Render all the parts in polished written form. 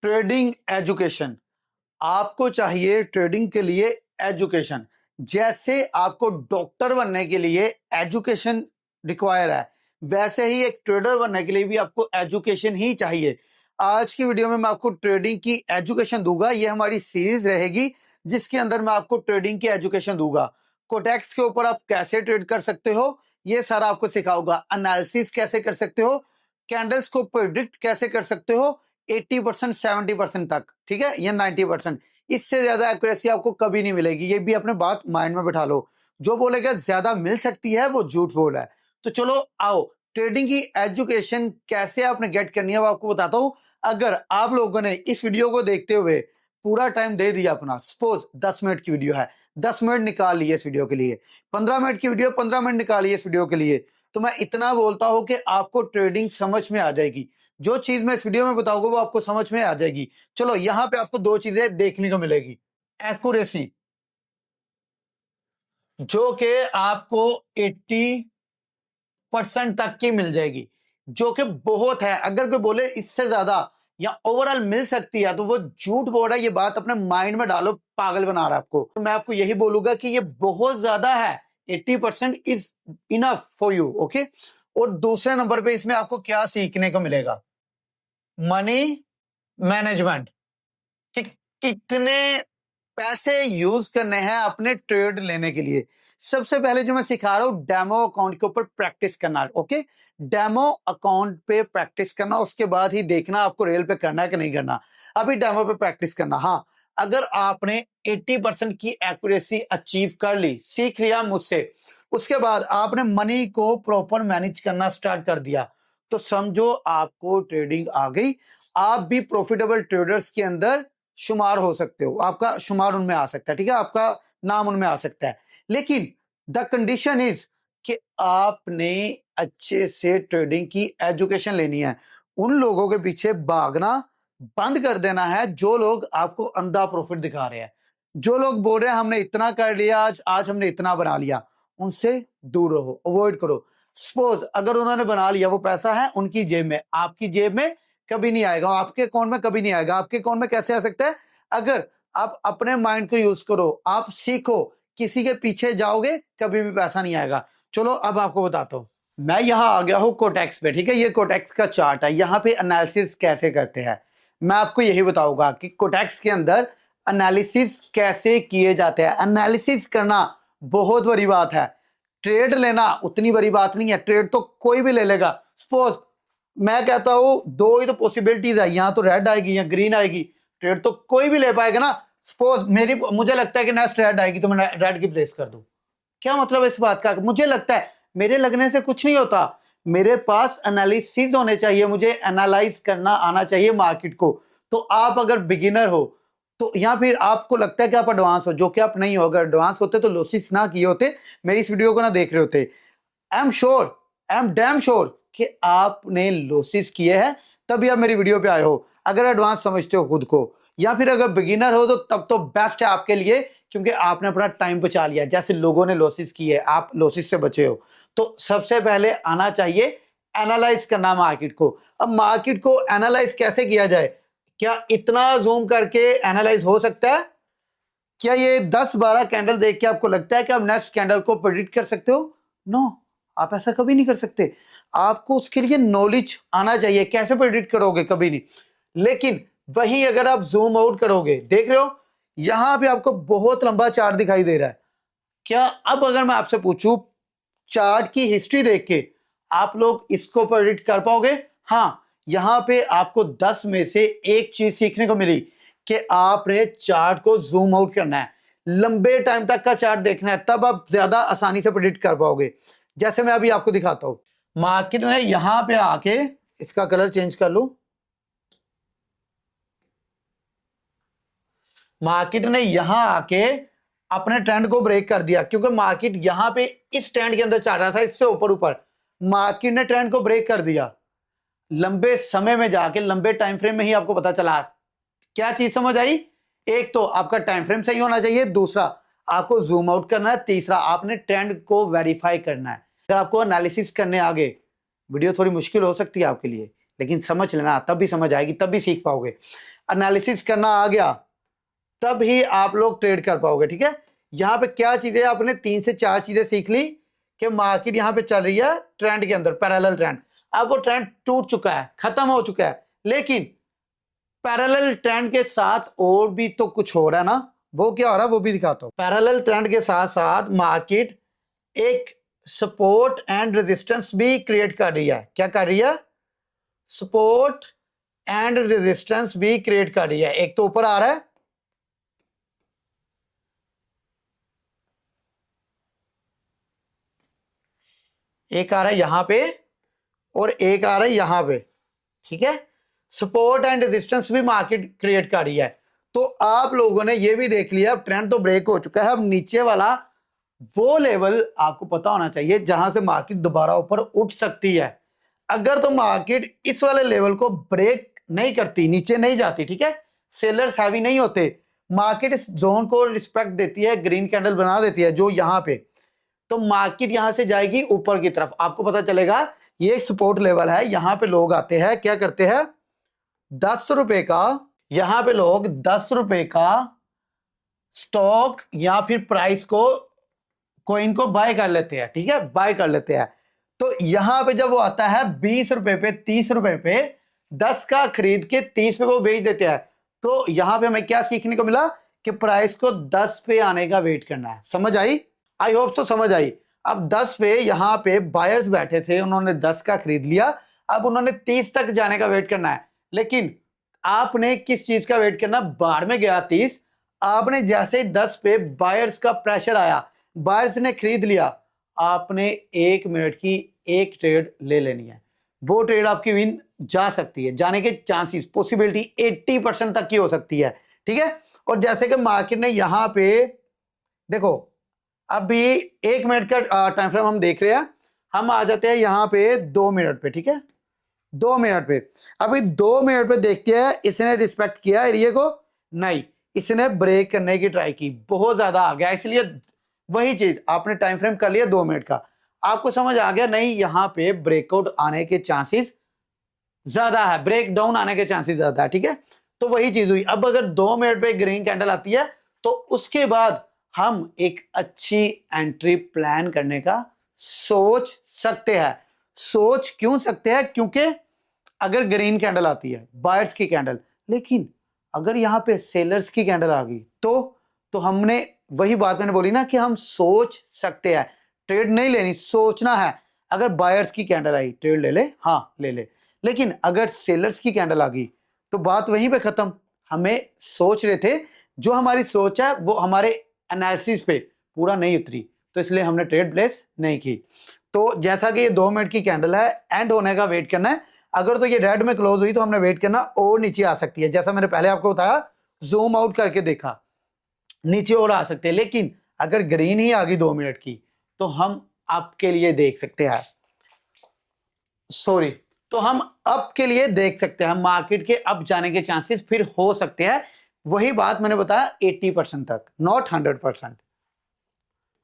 Trading education. आपको चाहिए trading के लिए एजुकेशन। जैसे आपको डॉक्टर बनने के लिए एजुकेशन रिक्वायर है, वैसे ही एक ट्रेडर बनने के लिए भी आपको एजुकेशन ही चाहिए। आज की वीडियो में मैं आपको ट्रेडिंग की एजुकेशन दूंगा। ये हमारी सीरीज रहेगी जिसके अंदर मैं आपको ट्रेडिंग की एजुकेशन दूंगा। कोटेक्स के ऊपर आप कैसे ट्रेड कर सकते हो ये सारा आपको सिखाऊंगा। एनालिसिस कैसे कर सकते हो, कैंडल्स को प्रेडिक्ट कैसे कर सकते हो 80% 70% तक, ठीक है, या 90%। इससे ज्यादा एक्यूरेसी आपको कभी नहीं मिलेगी। ये भी अपने बात माइंड में बैठा लो। जो बोलेगा ज्यादा मिल सकती है वो झूठ बोल रहा है। तो चलो आओ, ट्रेडिंग की एजुकेशन कैसे आपने गेट करनी है वो आपको बताता हूं। अगर आप लोगों ने इस वीडियो को देखते हुए पूरा टाइम दे दिया अपना, सपोज 10 मिनट की वीडियो है, 10 मिनट निकाल लिए इस वीडियो के लिए, 15 मिनट की वीडियो 15 मिनट निकालिए इस वीडियो के लिए, तो मैं इतना बोलता हूं कि आपको ट्रेडिंग समझ में आ जाएगी। जो चीज मैं इस वीडियो में बताऊंगा वो आपको समझ में आ जाएगी। चलो यहां पे आपको दो चीजें देखने को मिलेगी। एक्यूरेसी, जो कि आपको 80% तक की मिल जाएगी, जो कि बहुत है। अगर कोई बोले इससे ज्यादा या ओवरऑल मिल सकती है तो वो झूठ बोल रहा है। ये बात अपने माइंड में डालो, पागल बना रहा है आपको। तो मैं आपको यही बोलूंगा कि ये बहुत ज्यादा है। 80% is enough for you, okay. और दूसरे नंबर पे इसमें आपको क्या सीखने को मिलेगा, मनी मैनेजमेंट, कि कितने पैसे यूज करने हैं अपने ट्रेड लेने के लिए। सबसे पहले जो मैं सिखा रहा हूं, डेमो अकाउंट के ऊपर प्रैक्टिस करना, ओके। डेमो अकाउंट पे प्रैक्टिस करना, उसके बाद ही देखना आपको रियल पे करना है कि नहीं करना। अभी डेमो पे प्रैक्टिस करना। हाँ, अगर आपने 80% की एक्यूरेसी अचीव कर ली, सीख लिया मुझसे, उसके बाद आपने मनी को प्रॉपर मैनेज करना स्टार्ट कर दिया, तो समझो आपको ट्रेडिंग आ गई। आप भी प्रॉफिटेबल ट्रेडर्स के अंदर शुमार हो सकते हो, आपका शुमार उनमें आ सकता है, ठीक है, आपका नाम उनमें आ सकता है। लेकिन द कंडीशन इज कि आपने अच्छे से ट्रेडिंग की एजुकेशन लेनी है। उन लोगों के पीछे भागना बंद कर देना है जो लोग आपको अंधा प्रॉफिट दिखा रहे हैं। जो लोग बोल रहे हैं हमने इतना कर लिया, आज हमने इतना बना लिया, उनसे दूर रहो, अवॉइड करो। सपोज अगर उन्होंने बना लिया, वो पैसा है उनकी जेब में, आपकी जेब में कभी नहीं आएगा, आपके अकाउंट में कभी नहीं आएगा। आपके अकाउंट में कैसे आ सकता है? अगर आप अपने माइंड को यूज करो, आप सीखो, किसी के पीछे जाओगे कभी भी पैसा नहीं आएगा। चलो अब आपको बताता हूं। मैं यहां आ गया हूं कोटेक्स पे, ठीक है। ये कोटेक्स का चार्ट है। यहां पे एनालिसिस कैसे करते हैं मैं आपको यही बताऊंगा कि कोटेक्स के अंदर एनालिसिस कैसे किए जाते हैं। एनालिसिस करना बहुत बड़ी बात है, ट्रेड लेना उतनी बड़ी बात नहीं है। ट्रेड तो कोई भी ले लेगा। सपोज मैं कहता हूं दो ही तो पॉसिबिलिटीज है, यहां तो रेड आएगी या ग्रीन आएगी, ट्रेड तो कोई भी ले पाएगा ना। सपोज मुझे लगता है कि नेक्स्ट रेड आएगी तो मैं रेड की प्लेस कर दूं, क्या मतलब इस बात का? मुझे लगता है, मेरे लगने से कुछ नहीं होता। मेरे पास एनालिसिस होने चाहिए, मुझे एनालाइज करना आना चाहिए मार्केट को। तो आप अगर बिगिनर हो तो या फिर आपको लगता है कि आप एडवांस हो, जो कि आप नहीं हो। अगर एडवांस होते तो लॉसेस ना किए होते, मेरी इस वीडियो को ना देख रहे होते। I am sure, I am damn sure कि आपने लॉसेस किए हैं, तभी आप मेरी वीडियो पे आए हो। अगर एडवांस समझते हो खुद को, या फिर अगर बिगिनर हो, तो तब तो बेस्ट है आपके लिए, क्योंकि आपने अपना टाइम बचा लिया। जैसे लोगों ने लॉसेस किए, आप लॉसेस से बचे हो। तो सबसे पहले आना चाहिए एनालाइज करना मार्केट को। अब मार्केट को एनालाइज कैसे किया जाए? क्या इतना जूम करके एनालाइज हो सकता है? क्या ये 10-12 कैंडल देख के आपको लगता है कि आप नेक्स्ट कैंडल को प्रेडिक्ट कर सकते हो? नो, आप ऐसा कभी नहीं कर सकते। आपको उसके लिए नॉलेज आना चाहिए। कैसे प्रेडिक्ट करोगे? कभी नहीं। लेकिन वही अगर आप जूम आउट करोगे, देख रहे हो यहां पे आपको बहुत लंबा चार्ट दिखाई दे रहा है। क्या अब अगर मैं आपसे पूछूं चार्ट की हिस्ट्री देख के आप लोग इसको प्रेडिक्ट कर पाओगे? हाँ, यहां पे आपको 10 में से एक चीज सीखने को मिली कि आपने चार्ट को जूम आउट करना है, लंबे टाइम तक का चार्ट देखना है, तब आप ज्यादा आसानी से प्रेडिक्ट कर पाओगे। जैसे मैं अभी आपको दिखाता हूं, मार्केट ने यहां पे आके, इसका कलर चेंज कर लो, मार्केट ने यहां आके अपने ट्रेंड को ब्रेक कर दिया, क्योंकि मार्केट यहां पे इस ट्रेंड के अंदर चल रहा था, इससे ऊपर ऊपर। मार्केट ने ट्रेंड को ब्रेक कर दिया। लंबे समय में जाके, लंबे टाइम फ्रेम में ही आपको पता चला। क्या चीज समझ आई? एक तो आपका टाइम फ्रेम सही होना चाहिए, दूसरा आपको जूम आउट करना है, तीसरा आपने ट्रेंड को वेरीफाई करना है। अगर आपको एनालिसिस करने आगे, वीडियो थोड़ी मुश्किल हो सकती है आपके लिए, लेकिन समझ लेना, तब भी समझ आएगी, तब भी सीख पाओगे। एनालिसिस करना आ गया, तब ही आप लोग ट्रेड कर पाओगे। ठीक है, यहां पे क्या चीजें आपने 3 से 4 चीजें सीख ली कि मार्केट यहां पे चल रही है ट्रेंड के अंदर, पैरेलल ट्रेंड। अब वो ट्रेंड टूट चुका है, खत्म हो चुका है, लेकिन पैरेलल ट्रेंड के साथ और भी तो कुछ हो रहा है ना। वो क्या हो रहा है वो भी दिखाता हूं। पैरेलल ट्रेंड के साथ साथ मार्केट एक सपोर्ट एंड रेजिस्टेंस भी क्रिएट कर रही है। क्या कर रही है? सपोर्ट एंड रेजिस्टेंस भी क्रिएट कर रही है। एक तो ऊपर आ रहा है, एक आ रहा है यहां पे और एक आ रहा है यहां पे। ठीक है, सपोर्ट एंड रेजिस्टेंस भी मार्केट क्रिएट कर रही है। तो आप लोगों ने ये भी देख लिया, अब ट्रेंड तो ब्रेक हो चुका है। अब नीचे वाला वो लेवल आपको पता होना चाहिए जहां से मार्केट दोबारा ऊपर उठ सकती है। अगर तो मार्केट इस वाले लेवल को ब्रेक नहीं करती, नीचे नहीं जाती, ठीक है, सेलर्स हैवी नहीं होते, मार्केट इस जोन को रिस्पेक्ट देती है, ग्रीन कैंडल बना देती है जो यहां पे, तो मार्केट यहां से जाएगी ऊपर की तरफ। आपको पता चलेगा ये सपोर्ट लेवल है, यहां पे लोग आते हैं, क्या करते हैं, 10 रुपए का, यहां पे लोग 10 रुपए का स्टॉक या फिर प्राइस को, कॉइन को बाय कर लेते हैं। ठीक है, बाय कर लेते हैं। तो यहां पे जब वो आता है 20 रुपए पे, 30 रुपए पे, 10 का खरीद के 30 पे वो बेच देते हैं। तो यहां पे हमें क्या सीखने को मिला कि प्राइस को 10 पे आने का वेट करना है। समझ आई? आई होप तो समझ आई। अब 10 पे यहां पे बायर्स बैठे थे, उन्होंने 10 का खरीद लिया, अब उन्होंने 30 तक जाने का वेट करना है। लेकिन आपने किस चीज का वेट करना? बाढ़ में गया 30, आपने जैसे 10 पे बायर्स का प्रेशर आया, बायर्स ने खरीद लिया, आपने 1 मिनट की एक ट्रेड ले लेनी है। वो ट्रेड आपकी विन जा सकती है, जाने के चांसेस, पॉसिबिलिटी 80% तक की हो सकती है। ठीक है, और जैसे कि मार्केट ने यहां पे देखो, अभी 1 मिनट का टाइम फ्रेम हम देख रहे हैं, हम आ जाते हैं यहां पे 2 मिनट पे। ठीक है, 2 मिनट पे, अभी 2 मिनट पे देखते हैं इसने रिस्पेक्ट किया एरिया को? नहीं, इसने ब्रेक करने की ट्राई की, बहुत ज्यादा आ गया, इसलिए वही चीज आपने टाइम फ्रेम कर लिया 2 मिनट का, आपको समझ आ गया नहीं यहां पे ब्रेकआउट आने के चांसेस ज्यादा है, ब्रेक डाउन आने के चांसेस ज्यादा है। ठीक है, तो वही चीज हुई। अब अगर 2 मिनट पे ग्रीन कैंडल आती है तो उसके बाद हम एक अच्छी एंट्री प्लान करने का सोच सकते हैं। सोच क्यों सकते हैं? क्योंकि अगर ग्रीन कैंडल आती है, बायर्स की कैंडल, लेकिन अगर यहां पे सेलर्स की कैंडल आ गई तो हमने वही बात मैंने बोली ना कि हम सोच सकते हैं, ट्रेड नहीं लेनी, सोचना है। अगर बायर्स की कैंडल आई, ट्रेड ले ले, हाँ ले ले, लेकिन अगर सेलर्स की कैंडल आ गई तो बात वहीं पे खत्म। हमें सोच रहे थे, जो हमारी सोच है वो हमारे एनालिसिस पे पूरा नहीं उतरी, तो इसलिए हमने ट्रेड प्लेस नहीं की। तो जैसा कि ये 2 मिनट की कैंडल है, एंड होने का वेट करना है। अगर तो ये रेड में क्लोज हुई तो हमने वेट करना और नीचे आ सकती है, जैसा मैंने पहले आपको बताया, जूम आउट करके देखा, नीचे और आ सकते हैं। लेकिन अगर ग्रीन ही आ गई 2 मिनट की तो हम आपके लिए देख सकते हैं, सॉरी, तो हम अप के लिए देख सकते हैं, मार्केट के अप जाने के चांसेस फिर हो सकते हैं। वही बात मैंने बताया 80% तक, नॉट 100%।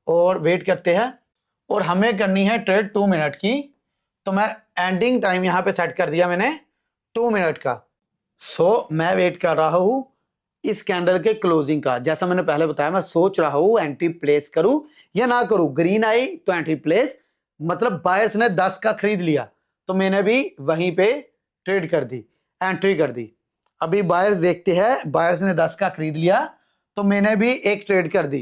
और वेट करते हैं, और हमें करनी है ट्रेड 2 मिनट की। तो मैं एंडिंग टाइम यहां पे सेट कर दिया मैंने 2 मिनट का। सो मैं वेट कर रहा हूं इस कैंडल के क्लोजिंग का। जैसा मैंने पहले बताया, मैं सोच रहा हूं एंट्री प्लेस करूं या ना करूं। ग्रीन आई तो एंट्री प्लेस, मतलब बायर्स ने 10 का खरीद लिया तो मैंने भी वहीं पे ट्रेड कर दी, एंट्री कर दी। अभी बायर्स देखते हैं, बायर्स ने 10 का खरीद लिया तो मैंने भी एक ट्रेड कर दी।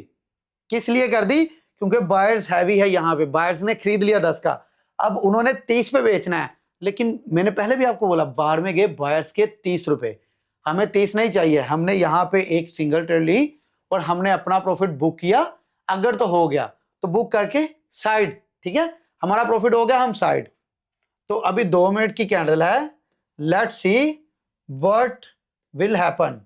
किस लिए कर दी? क्योंकि बायर्स हैवी है, यहां पे बायर्स ने खरीद लिया 10 का, अब उन्होंने 30 पे बेचना है। लेकिन मैंने पहले भी आपको बोला, बाहर में गए बायर्स के 30 रुपए, हमें 30 नहीं चाहिए। हमने यहां पे एक सिंगल ट्रेड ली और हमने अपना प्रॉफिट बुक किया। अगर तो हो गया तो बुक करके साइड, ठीक है, हमारा प्रॉफिट हो गया, हम साइड। तो अभी 2 मिनट की कैंडल है, let's see what will happen.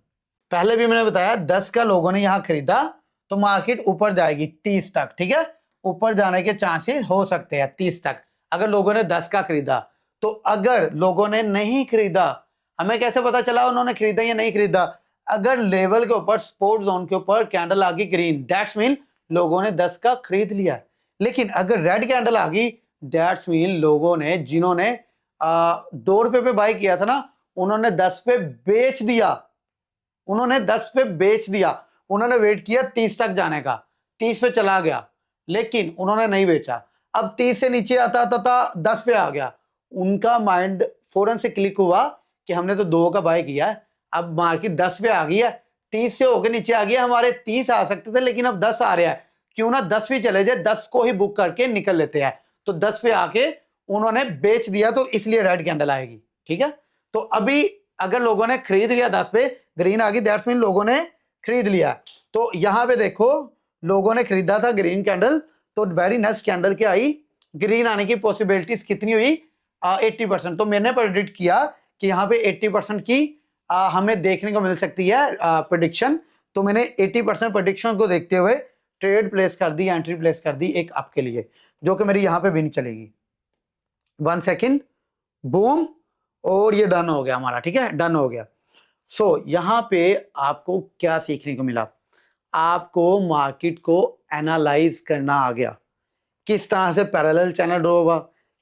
पहले भी मैंने बताया 10 का लोगों ने यहां खरीदा तो मार्केट ऊपर जाएगी 30 तक। ठीक है, ऊपर जाने के चांसेस हो सकते हैं 30 तक, अगर लोगों ने 10 का खरीदा। तो अगर लोगों ने नहीं खरीदा, हमें कैसे पता चला उन्होंने खरीदा या नहीं खरीदा? अगर लेवल के ऊपर, सपोर्ट जोन के ऊपर कैंडल आ गई ग्रीन, दैट्स मीन लोगों ने 10 का खरीद लिया। लेकिन अगर रेड कैंडल आ गई, दैट्स मीन लोगों ने, जिन्होंने 2 रुपए पे बाय किया था ना, उन्होंने 10 पे बेच दिया। उन्होंने 10 पे बेच दिया, उन्होंने वेट किया 30 तक जाने का, 30 पे चला गया, लेकिन उन्होंने नहीं बेचा। अब 30 से नीचे आता था 10 पे आ गया, उनका माइंड फौरन से क्लिक हुआ कि हमने तो 2 का बाय किया है, अब मार्केट 10 पे आ गई है, 30 से होकर नीचे आ गया, हमारे 30 आ सकते थे लेकिन अब 10 आ रहा है, क्यों ना 10 भी चले जाए, 10 को ही बुक करके निकल लेते हैं। तो 10 पे आके उन्होंने बेच दिया, तो इसलिए रेड कैंडल आएगी। ठीक है, तो अभी अगर लोगों ने खरीद लिया 10 पे, ग्रीन आ गई, दैट्स मीन लोगों ने खरीद लिया। तो यहां पे देखो लोगों ने खरीदा था ग्रीन कैंडल, तो वेरी नेक्स्ट कैंडल क्या आई, ग्रीन आने की पॉसिबिलिटीज कितनी हुई, 80%। तो मैंने प्रेडिक्ट किया कि यहाँ पे 80% की हमें देखने को मिल सकती है प्रेडिक्शन। तो मैंने 80% प्रेडिक्शन को देखते हुए ट्रेड प्लेस कर दी, एंट्री प्लेस कर दी एक आपके लिए, जो कि मेरी यहाँ पे विन चलेगी। 1 सेकेंड, बूम, और ये डन हो गया हमारा। ठीक है, डन हो गया। सो यहाँ पे आपको क्या सीखने को मिला, आपको मार्केट को एनालाइज करना आ गया, किस तरह से पैरेलल चैनल ड्रॉ हुआ,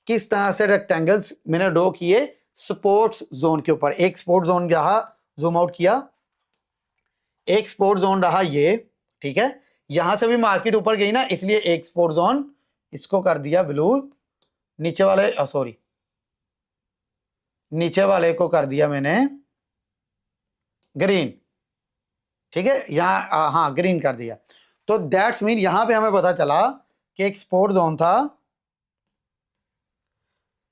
किस तरह से रेक्टेंगल्स मैंने ड्रॉ किए सपोर्ट जोन के ऊपर। एक सपोर्ट जोन रहा, जूम आउट किया, एक सपोर्ट जोन रहा ये। ठीक है, यहां से भी मार्केट ऊपर गई ना, इसलिए एक सपोर्ट जोन इसको कर दिया ब्लू, नीचे वाले सॉरी नीचे वाले को कर दिया मैंने ग्रीन। ठीक है, यहां हाँ ग्रीन कर दिया। तो दैट्स मीन यहां पे हमें पता चला कि एक सपोर्ट जोन था,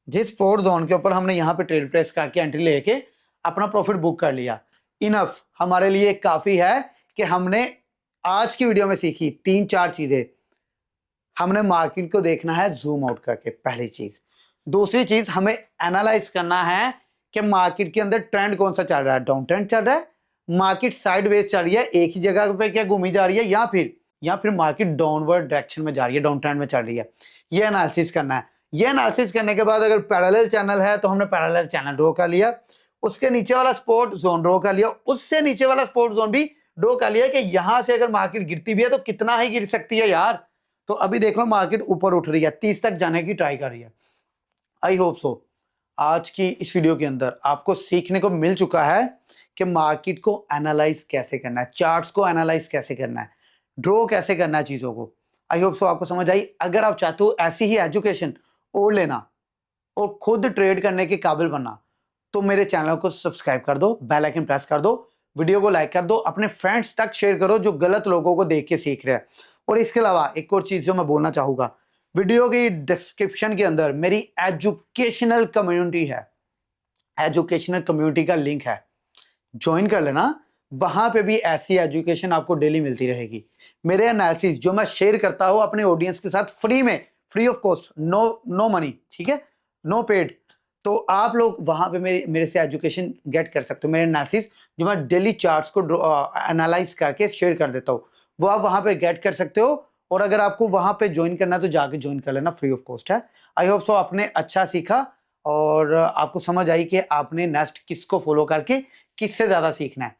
जिस सपोर्ट जोन के ऊपर हमने यहां पे ट्रेड प्लेस करके एंट्री लेके अपना प्रॉफिट बुक कर लिया। इनफ हमारे लिए काफी है कि हमने आज की वीडियो में सीखी 3-4 चीजें। हमने मार्केट को देखना है जूम आउट करके, पहली चीज। दूसरी चीज, हमें एनालाइज करना है कि मार्केट के अंदर ट्रेंड कौन सा चल रहा है, डाउन ट्रेंड चल रहा है, मार्केट साइडवेज चल रही है, एक ही जगह पे क्या घूमी जा रही है, या फिर मार्केट डाउनवर्ड डायरेक्शन में जा रही है, डाउन ट्रेंड में चल रही है। ये एनालिसिस करना है। ये एनालिसिस करने के बाद अगर पैरेलल चैनल है तो हमने पैरेलल चैनल ड्रॉ कर लिया, उसके नीचे वाला सपोर्ट जोन ड्रॉ कर लिया, उससे नीचे वाला सपोर्ट जोन भी ड्रॉ कर लिया कि यहां से अगर मार्केट गिरती भी है तो कितना ही गिर सकती है यार। तो अभी देख लो मार्केट ऊपर उठ रही है, 30 तक जाने की ट्राई कर रही है। आई होप सो आज की इस वीडियो के अंदर आपको सीखने को मिल चुका है कि मार्केट को एनालाइज कैसे करना है, चार्ट्स को एनालाइज कैसे करना है, ड्रॉ कैसे करना है चीजों को। आई होप सो आपको समझ आई। अगर आप चाहते हो ऐसी ही एजुकेशन और लेना और खुद ट्रेड करने के काबिल बनना, तो मेरे चैनल को सब्सक्राइब कर दो, बेल आइकन प्रेस कर दो, वीडियो को लाइक कर दो, अपने फ्रेंड्स तक शेयर करो जो गलत लोगों को देख के सीख रहे हैं। और इसके अलावा एक और चीज जो मैं बोलना चाहूंगा, वीडियो की डिस्क्रिप्शन के अंदर मेरी एजुकेशनल कम्युनिटी है, एजुकेशनल कम्युनिटी का लिंक है, ज्वाइन कर लेना। वहां पे भी ऐसी एजुकेशन आपको डेली मिलती रहेगी। मेरे एनालिसिस जो मैं शेयर करता हूं अपने ऑडियंस के साथ फ्री में, free of cost, no money, ठीक है, नो पेड। तो आप लोग वहां पे मेरे से एजुकेशन गेट कर सकते हो। मेरे एनालिसिस जो मैं डेली चार्ट्स को एनालाइज करके शेयर कर देता हूँ, वो आप वहां पे गेट कर सकते हो। और अगर आपको वहां पे ज्वाइन करना है तो जाके ज्वाइन कर लेना, फ्री ऑफ कॉस्ट है। आई होप सो आपने अच्छा सीखा और आपको समझ आई कि आपने नेक्स्ट किसको फॉलो करके किससे ज्यादा सीखना है।